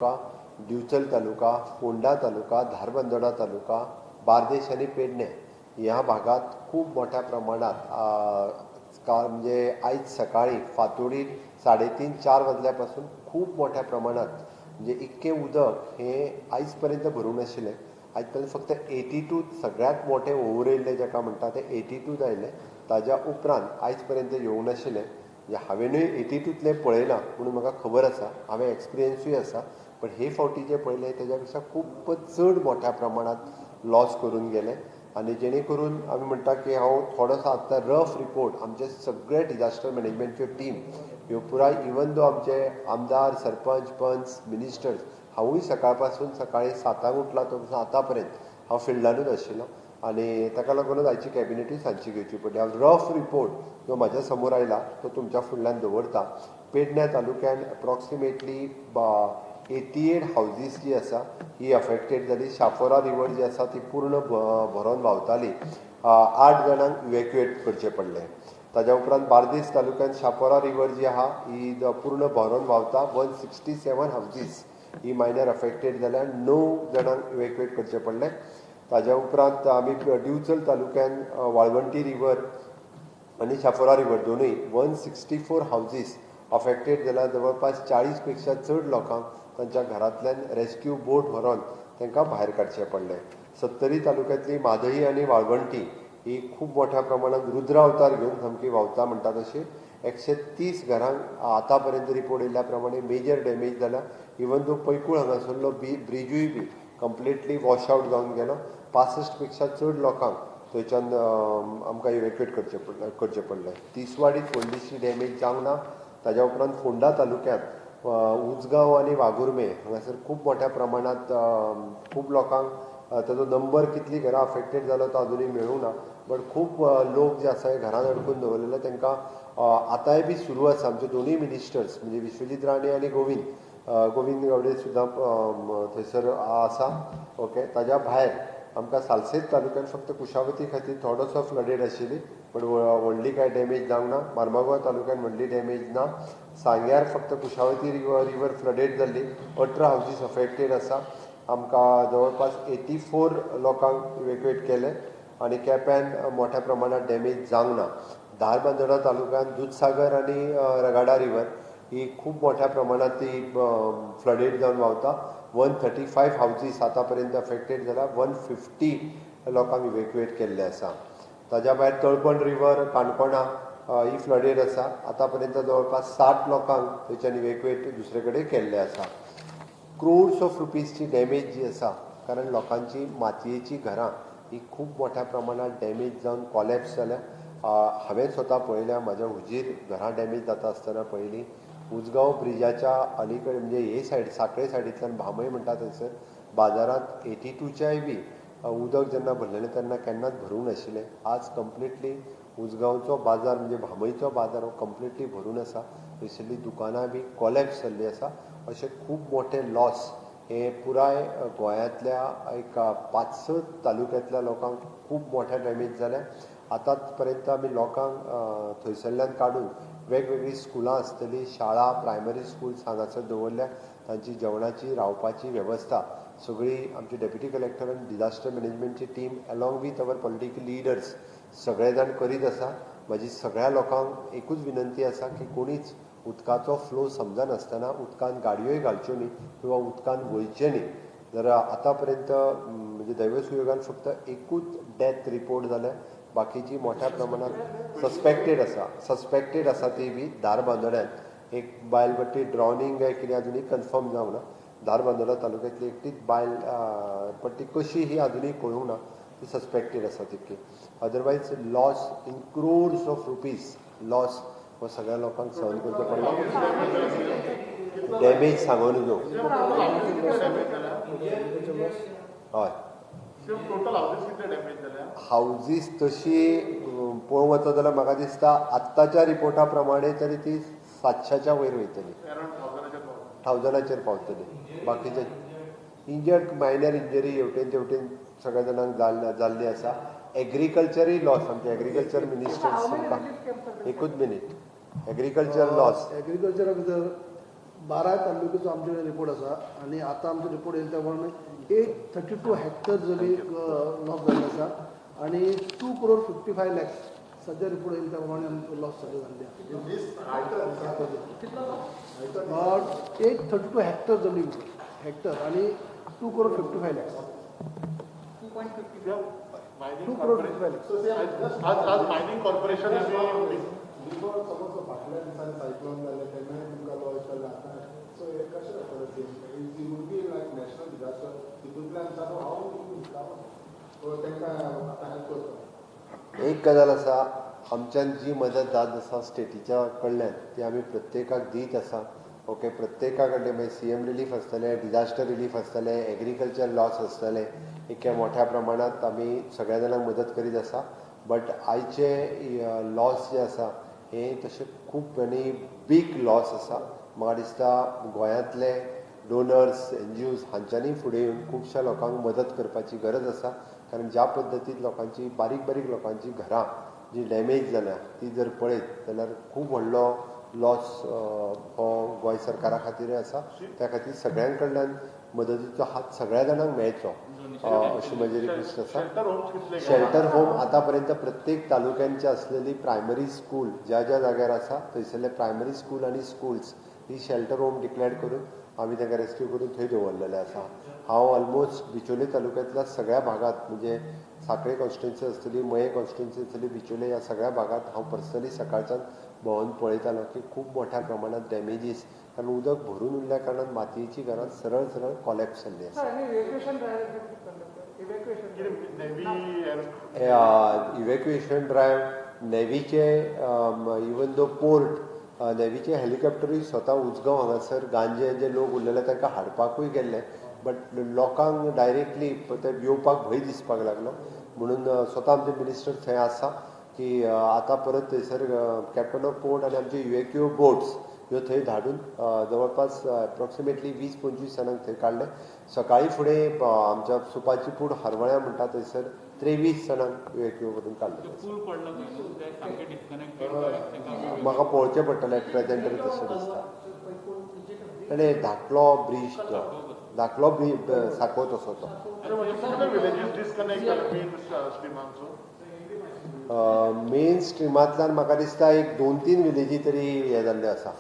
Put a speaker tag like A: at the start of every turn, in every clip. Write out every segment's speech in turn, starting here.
A: तालुका, दिवचल तालुका, फोंडा तालुका, धारबांदोडा तालुका, बार्देश आणि पेडणे ह्या भागात खूप मोठ्या प्रमाणात म्हणजे आज सकाळी फातोडी 3:30-4 वाजल्यापासून खूप मोठ्या प्रमाणात म्हणजे इतके उदक हे आजपर्यंत भरूं नाशिल्लें. आजपर्यंत फक्त 82 सगळ्यात मोठे ओवर येयल्ले जाका म्हणटा ते 82 आयले. ताज्या उपरांत आजपर्यंत येवंक नाशिल्लें. म्हणजे हांवेनूय 82तले पळयला म्हणून म्हाका खबर आसा, हांवें एक्सपिरियन्सूय आसा. पण हे फावटी जे पळयलें तेज्या पेक्षा खूब चड मोठ्या प्रमाणात लॉस करून गेले. आनी जेणे करून आमी म्हणटा की हांव थोडोसो आतां रफ रिपोर्ट आमचे सगळे डिजास्टर मॅनेजमेंटच्यो टीम ह्यो पुराय इवन दो आमचे आमदार, सरपंच, पंच, मिनिस्टर्स हांवूय सकाळ पासून सकाळी 7 उठला तो आतां पर्यंत हांव फिल्डानूच आशिल्लो. आनी ताका लागूनच आयची कॅबिनेटूय सांजची घेवची पडली. हांव रफ रिपोर्ट जो म्हाज्या समोर आयला तो तुमच्या फुडल्यान दवरता. पेडण्या तालुक्यान अप्रॉक्सिमेटली 88 हावजीस जी आसा ही अफेक्टेड जाली. शापोरा रिवर जी आसा ती पूर्ण भरोन व्हांवताली. 8 जाणांक इवॅक्युएट करचें पडलें. ताज्या उपरांत बार्देस तालुक्यांत शापोरा रिवर जी आहा ही पूर्ण भरोन व्हांवता. 167 हावजीस ही मायनर अफेक्टेड जाल्या. 9 जाणांक इवॅक्युएट करचें पडलें. ताज्या उपरांत आमी दिवचल तालुक्यान वाळवंटी रिवर आनी शापोरा रिवर दोनूय 164 हावजीस अफेक्टेड जाल्या. जवळपास 40 पेक्षा चड लोकांक तांच्या घरांतल्यान रेस्क्यू बोट व्हरोन तांकां भायर काडचें पडलें. सत्तरी तालुक्यांतली मादळी आनी वाळवंटी ही खूब मोठ्या प्रमाणात रुद्र अवतार घेवन सामकी व्हांवता म्हणटा तशी. 130 घरांक आतां पर्यंत रिपोर्ट येयल्ल्या प्रमाणे मेजर डॅमेज जाला. इवन दो पैकूळ हांगासरलो ब्रिजूय बी कंप्लिटली वॉश आवट जावन गेलो. 65 पेक्षा चड लोकांक थंयच्यान आमकां इवॅक्युएट करचें पडलें. तिसवाडीत व्हडलीशी डॅमेज जावंक ना. ताज्या उपरांत फोंडा तालुक्यांत उजगांव आनी वागुर्मे हांगासर खूब मोठ्या प्रमाणांत खूब लोकांक ताजो नंबर कितली घरां अफेक्टेड जालो तो अजुनूय मेळूंक ना. बट खूब लोक जे आसा घरांत अडकून दवरलेले तांकां आतांय बी सुरू आसा. आमचे दोनूय मिनिस्टर्स म्हणजे विश्वजीत राणे आनी गोविंद गावडे सुद्दां थंयसर आसा. ओके. ताज्या भायर आमकां सालसेत तालुक्यांत फक्त कुशावती खातीर थोडोसो फ्लडेड आशिल्ली. पण व्हडली कांय डॅमेज जावंक ना. मार्मागोवा तालुक्यांत व्हडली डॅमेज ना. सांग्यार फक्त कुशावती रिवर फ्लडेड जाल्ली. 18 हावजीस अफेक्टेड आसा. आमकां जवळपास 84 लोकांक इवॅक्युएट केले. आनी केप्यान मोठ्या प्रमाणात डॅमेज जावंक ना. धारबांदोडा तालुक्यांत दूदसागर आनी रगाडा रिवर ही खूब मोठ्या प्रमाणात ती फ्लडेड जावन व्हांवता. 135 हावजीस आतां पर्यंत अफेक्टेड जाला. 150 लोकांक इवॅक्युएट केल्ले आसा. ताज्या भायर तळपण रिवर काणकोणा ही फ्लडेड आसा. आतां पर्यंत जवळपास 60 लोकांक थंयच्यान इवॅक्युएट दुसरे कडेन केल्ले आसा. क्रोर्स ऑफ रुपीजची डॅमेज जी आसा कारण लोकांची मातयेची घरां ही खूब मोठ्या प्रमाणात डॅमेज जावन कॉलॅप्स जाल्या. हांवें स्वता पळयल्या. म्हाज्या हुजीर घरां डॅमेज जाता आसतना पळयलीं. उजगांव ब्रिजाच्या अलीकडे म्हणजे हे सायड सांकळे सायडींतल्यान भामय म्हणटा थंयसर बाजारांत 82च्याय बी उदक जेन्ना भरलेलें तेन्ना केन्नाच भरूंक नाशिल्लें. आज कंप्लिटली उजगांवचो बाजार म्हणजे भामयचो बाजार हो कंप्लिटली भरून आसा. थंयसरलीं दुकानां बी कॉलॅप्स जाल्लीं आसा. अशे खूब मोठे लॉस हे पुराय गोंयांतल्या एक 5-6 तालुक्यांतल्या लोकांक खूब मोठे डॅमेज जाल्या. आतांच पर्यंत आमी लोकांक थंयसरल्यान काडून वेगवेगळीं स्कुलां आसतलीं, शाळा, प्रायमरी स्कुल्स हांगासर दवरल्या. तांची जेवणाची रावपाची वेवस्था सगळी आमची डेप्युटी कलेक्टर आनी डिजास्टर मॅनेजमेंटची team along with our political leaders सगळे जाण करीत आसा. म्हाजी सगळ्या लोकांक एकूच विनंती आसा की कोणीच उदकाचो फ्लो समजनासतना उदकान गाडयोय घालच्यो न्ही किंवा उदकान वयचें न्ही. जर आतां पर्यंत म्हणजे दैवसुयोगान फक्त एकूच डेथ रिपोर्ट जाल्या. बाकीची मोठ्या प्रमाणात सस्पेक्टेड आसा ती बी धारबांदोड्यात एक बायल बट ती ड्रावनींग काय कितें अजुनूय कन्फर्म जावंक ना. धारबांदोडा तालुक्यांतली एकटीच बायल पण ती कशी ही अजुनूय कळूंक ना. ती सस्पेक्टेड आसा तितकी. Otherwise loss in crores of rupees loss हो सगळ्या लोकांक सहन करचो पडला. डॅमेज सांगून नजो. हय. हावजीस तशी पळोवंक वचत जाल्यार म्हाका दिसता आत्ताच्या रिपोर्टा प्रमाणे तरी ती 700च्या वयर वयतली. 1000चेर पावतली. बाकीचे इंजर्ड मायनर इंजरी हेवटेन तेवटेन सगळ्या जाणांक जाल्ली आसा. एग्रीकल्चरय लॉस आमचे एग्रीकल्चर मिनिस्टर एकूच मिनीट एग्रीकल्चर लॉस
B: एग्रीकल्चरा भितर 12 तालुक्याचो आमचे रिपोर्ट आसा आनी आतां आमचो रिपोर्ट येयला त्या प्रमाणे 832 हेक्टर जमीन लॉस जाल्ले आसा आनी 2 crore 55 lakhs सध्या रिपोर्ट येयला त्या प्रमाणे आमकां लॉस सगळे जाल्ले आसा 832 हेक्टर जमीन हेक्टर आनी 2 crore 55 lakhs 2 crore 55 lakhs
C: आज मायनिंग कॉर्पोरेशन
D: बिफोर सपोज फाटल्या दिसांनी सायक्लोन जालें तेन्नाय तुमकां लॉस जाल्लो आतां सो हे कशें जाता ती would be like national disaster तितूंतल्यान तातूंत हांव तांकां आतां हेल्प करता.
A: एक गजाल आसा आमच्यान जी मदत जात आसा स्टेटीच्या कडल्यान ती आमी प्रत्येकाक दीत आसा. ओके, प्रत्येका कडेन मागीर CM रिलीफ आसतलें, डिजास्टर रिलीफ आसतलें, एग्रीकल्चर लॉस आसतलें, इतक्या मोठ्या प्रमाणांत आमी सगळ्या जाणांक मदत करीत आसा. बट आयचे लॉस जे आसा हे तशे खूब आनी बीग लॉस आसा. म्हाका दिसता गोंयांतले डोनर्स NGOs हांच्यांनी फुडें येवन खुबश्या लोकांक मदत करपाची गरज आसा. कारण ज्या पद्दतीन लोकांची बारीक बारीक लोकांची घरां जी डॅमेज जाल्या ती जर पळयत जाल्यार खूब व्हडलो लॉस हो गोंय सरकारा खातीर आसा. त्या खातीर सगळ्यां कडल्यान मदतीचो हात सगळ्या जाणांक मेळचो अशी म्हजी रिक्वेस्ट आसा. शेल्टर होम आतां पर्यंत प्रत्येक तालुक्यांची आसलेली प्रायमरी स्कूल ज्या ज्या जाग्यार आसा थंयसरले प्रायमरी स्कूल आनी स्कूल्स ही शेल्टर होम डिक्लेअर करून आमी तांकां रेस्क्यू करून थंय दवरलेले आसा. हांव ऑलमोस्ट बिचोले तालुक्यांतल्या सगळ्या भागात म्हणजे सांखळे कॉन्स्टिट्युन्सी आसतली, मये कॉन्स्टिट्युन्सी आसतली, बिचोले ह्या सगळ्या भागात हांव पर्सनली सकाळच्यान भोंवून पळयतालो की खूब मोठ्या प्रमाणात डॅमेजीस कारण उदक भरून उरल्या कारणान मातयेची घरां सरळ सरळ कॉलेप्स जाल्ली आसा. इवॅक्युएशन ड्रायव्ह नेवीचे इवन दो पोर्ट नेवीचे हेलिकॉप्टरूय स्वता उजगांव हांगासर गांजे जे लोक उरलेले तांकां हाडपाकूय गेल्ले. बट लोकांक डायरेक्टली ते येवपाक भंय दिसपाक लागलो म्हणून स्वता आमचे मिनिस्टर थंय आसा की आतां परत थंयसर कॅप्टन ऑफ पोर्ट आनी आमचे इवॅक्यू बोट्स ह्यो थंय धाडून जवळपास एप्रॉक्सिमेटली 20-25 जाणांक थंय काडले. सकाळी फुडें आमच्या सुपाची पूड हरवळ्या म्हणटा थंयसर 23 जाणांक इवॅक्यू करून काडले. म्हाका पळोवचें पडटलें प्रेजेंट तशें दिसता. आनी धाकलो ब्रीज धाकलो ब्रीज सारको तसो तो मेन स्ट्रिमांतल्यान म्हाका दिसता एक 2-3 विलेजी तरी हे जाल्ले आसा.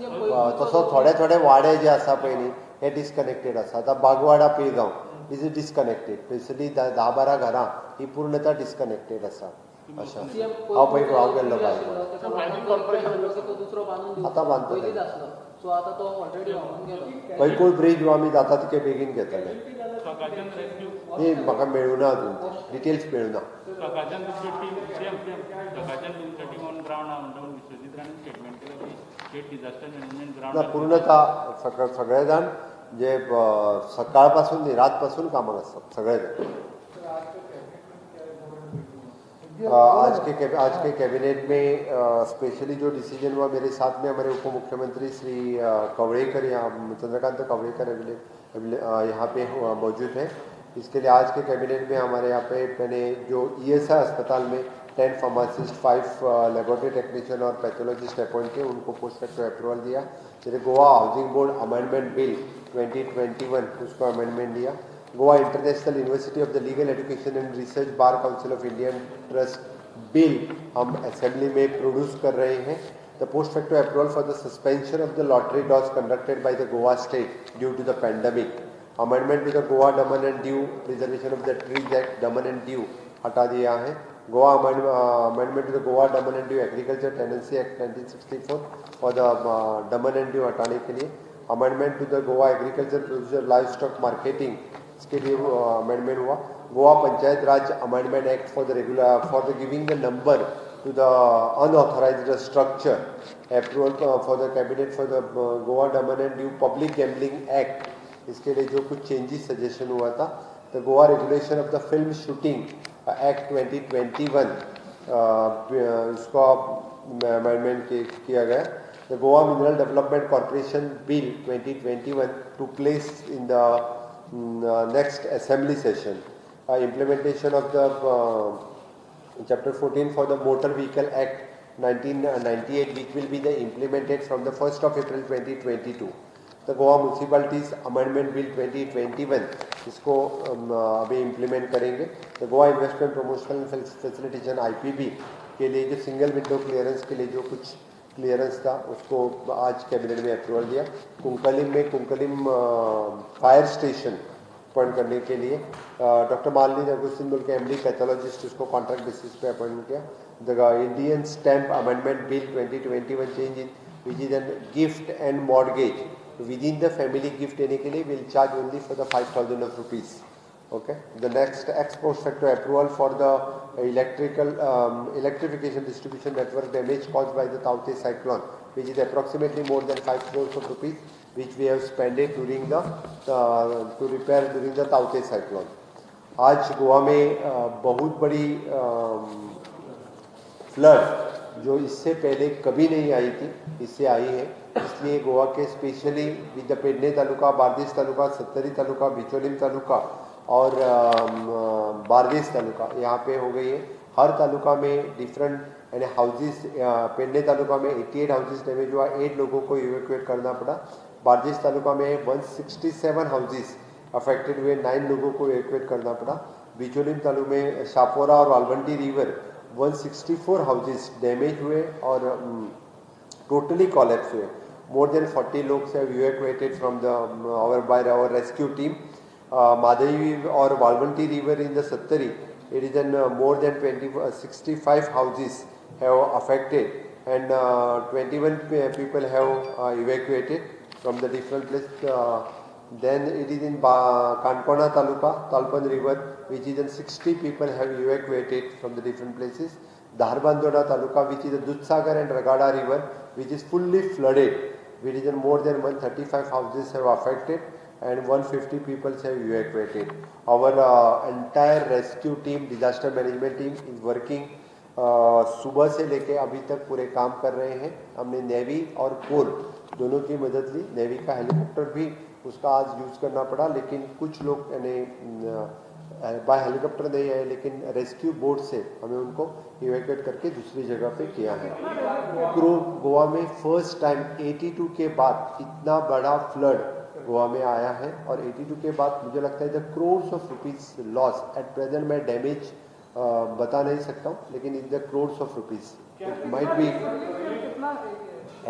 A: तसो थोडे थोडे वाडे जे आसा पळय न्ही हे डिस्कनेक्टेड आसा. आतां बागवाडा पिळगांव इज डिस्कनेक्टेड. थंयसरली 10-12 घरां ही पूर्णता डिस्कनेक्टेड आसा. अशें हांव पळय हांव गेल्लो आतां बांदतले पैकूळ ब्रीज हो आमी जाता तितके बेगीन घेतले. न्ही म्हाका मेळूना अजून डिटेल्स मेळूना. ना पूर्णता सगळे जाण जे सकाळ पासून न्ही रात पासून कामाक आसतात सगळे जाण. आज के कैबिनेट में स्पेशली जो डिसीजन हुआ मेरे साथ में हमारे उप मुख्यमंत्री श्री कवड़ेकर चंद्रकांत कवड़ेकर यहाँ पे मौजूद हैं. इसके लिए आज के कैबिनेट में हमारे यहाँ पे मैंने जो ESI अस्पताल में 10 फार्मासिस्ट 5 लेबोरेटरी टेक्नीशियन और पैथोलॉजिस्ट अपॉइंट किए उनको पोस्ट फैक्टो अप्रूवल दिया. जैसे Goa housing board amendment bill 2021 उसको अमेंडमेंट दिया. Goa international university of the legal education and research bar council of Indian trust bill हम असेंबली में प्रोड्यूस कर रहे हैं. The post facto approval for the suspension of the lottery draws conducted by the Goa state due to the pandemic. Amendment to the Goa Daman and Diu preservation of the trees act Daman and Diu हटा दिया है. Goa amendment to the Goa Daman and Diu agriculture tenancy act 1964 for the Daman and Diu हटाने के लिए. Amendment to the Goa agriculture producer livestock marketing इसके लिए amendment हुआ. Goa Panchayat Raj amendment act for the giving the number to the unauthorised structure. Approval for the cabinet for the Goa Daman and Diu public gambling act. इसके लिए जो कुछ चेंजेस सजेशन हुआ था. The Goa regulation of the film shooting act 2021 इसको amendment किया गया. The Goa mineral development corporation bill 2021 to place in the next assembly session. Implementation of the chapter 14 for the motor vehicle act 1998 which will be implemented from the 1st of April 2022. The Goa municipalities amendment bill 2021 इसको अभी implement करेंगे। The Goa investment promotional facilitation IPB के लिए जो single window clearance के लिए जो कुछ clearance था उसको आज कैबिनेट में अप्रूवल दिया। कुंकलिम फायर स्टेशन अपॉइंट करने के लिए डॉक्टर मालिनी अगुस्तिन के MD पैथोलॉजिस्ट उसको कॉन्ट्रैक्ट बेसिस पे अपॉइंट किया। The Indian stamp amendment bill 2021 change in which is an gift and mortgage with in the family gift देने के लिए will charge only for the 5,000 rupees. Okay. The next ex post facto approval for the electrification distribution network damage caused by the Tauktae cyclone, which is approximately more than 5 crores of rupees, which we have spent it during the to repair during the Tauktae cyclone. आज गोवा में बहुत बड़ी flood जो इससे पहले कभी नहीं आई थी, इससे आई है। इसलिए गोवा के स्पेशली विद द पेडने तालुका, बारदेस तालुका, सत्तरी तालुका, बिचोलिम तालुका और बारदेस तालुका यहाँ पे हो गई है। हर तालुका में डिफरेंट यानी हाउसेस, पेडने तालुका में 88 हाउसेस डैमेज हुआ, 8 लोगों को इवैक्यूएट करना पड़ा। बारदेस तालुका में 167 हाउसेस अफेक्टेड हुए, 9 लोगों को इवैक्यूएट करना पड़ा। बिचोलिम तालुका में शापोरा और वालवंटी रिवर 164 हाउसेस डैमेज हुए और टोटली कॉलेप्स हुए। मोर देन 40 लोग have evacuated from the our rescue team. Madhavi or Valvanti river in the Sattari, it is more than 65 houses have affected and 21 people have evacuated from the different places. Then it is in Kankona Taluka, Talpan river, which is 60 people have evacuated from the different places. Dharbandora Taluka, which is the Dudhsagar and Ragada river, which is fully flooded, which is more than 135 houses have affected and 150 people have evacuated. Our entire rescue team, disaster management team is working सुबह से लेके अभी तक पूरे काम कर रहे हैं। हमने नेवी और कोर दोनों की मदद ली। नेवी का हेलीकॉप्टर भी उसका आज यूज़ करना पड़ा, लेकिन कुछ लोग यानी बाय हेलीकॉप्टर नहीं आए, लेकिन रेस्क्यू बोट से हमें उनको इवैक्यूएट करके दूसरी जगह पे किया है। गोवा में फर्स्ट टाइम 82 के बाद इतना बड़ा फ्लड गोवा में आया है और 82 के बाद मुझे लगता है the crores of rupees loss. At present मैं डैमेज बता नहीं सकता हूँ, लेकिन in the crores of rupees it might be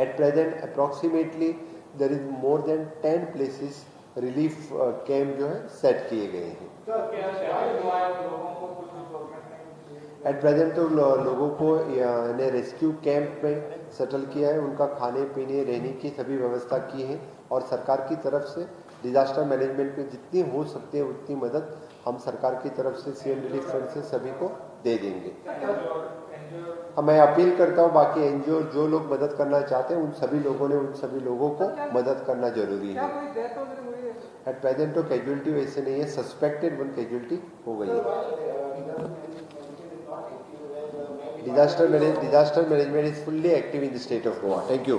A: at present approximately there is more than 10 places relief camp जो है सेट किए गए हैं। एट प्रेजेंट तो लोगों को रेस्क्यू कैंप में सेटल किया है, उनका खाने पीने रहने की सभी व्यवस्था की है और सरकार की तरफ से डिजास्टर मैनेजमेंट में जितनी हो सकती है उतनी मदद हम सरकार की तरफ से CM रिलीफ फंड से सभी को दे देंगे। मैं अपील करता हूँ बाकी एनजीओ जो लोग मदद करना चाहते हैं उन सभी लोगों को मदद करना जरूरी है। एट प्रेजेंट तो कैजुअलिटी वैसे नहीं है, सस्पेक्टेड 1 कैजुअलिटी हो गई है। Disaster management is fully active in the state of Goa. Thank you.